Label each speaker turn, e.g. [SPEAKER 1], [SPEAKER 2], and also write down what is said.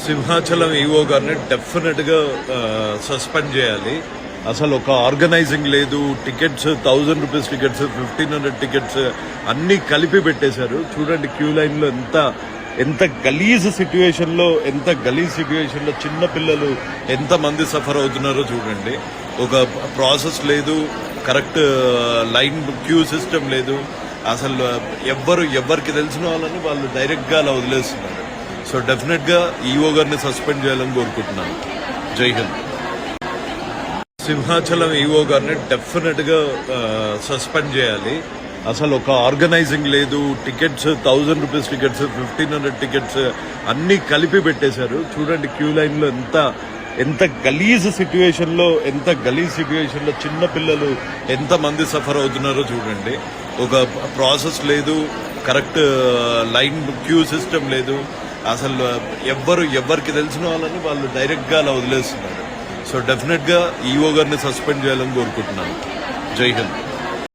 [SPEAKER 1] Simhachalam EO గారిని డెఫినెట్గా suspend చేయాలి. అసలు ఒక ఆర్గనైజింగ్ లేదు. టికెట్స్ 1000 రూపీస్ టికెట్స్, 1500 టికెట్స్ అన్నీ కలిపి పెట్టేశారు. చూడండి క్యూ లైన్లో ఎంత గలీజ్ సిచ్యువేషన్లో చిన్న పిల్లలు ఎంతమంది సఫర్ అవుతున్నారో చూడండి. ఒక ప్రాసెస్ లేదు, కరెక్ట్ లైన్ క్యూ సిస్టమ్ లేదు. అసలు ఎవరికి తెలిసిన వాళ్ళని వాళ్ళు డైరెక్ట్గా అలా వదిలేస్తున్నారు. సో డెఫినెట్గా ఈఓ గారిని సస్పెండ్ చేయాలని కోరుకుంటున్నాను. జై హింద్. సింహాచలం ఈఓ గారిని డెఫినెట్గా సస్పెండ్ చేయాలి. అసలు ఒక ఆర్గనైజింగ్ లేదు. టికెట్స్ 1000 రూపీస్ టికెట్స్, 1500 టికెట్స్ అన్నీ కలిపి పెట్టేశారు. చూడండి క్యూ లైన్లో ఎంత గలీజ్ సిచ్యువేషన్లో చిన్న పిల్లలు ఎంతమంది సఫర్ అవుతున్నారో చూడండి. ఒక ప్రాసెస్ లేదు, కరెక్ట్ లైన్ క్యూ సిస్టమ్ లేదు. అసలు ఎవరికి తెలిసిన వాళ్ళని వాళ్ళు డైరెక్ట్గా అలా వదిలేస్తున్నారు. సో డెఫినెట్గా ఈఓ గారిని సస్పెండ్ చేయాలని కోరుకుంటున్నాను. జై హింద్.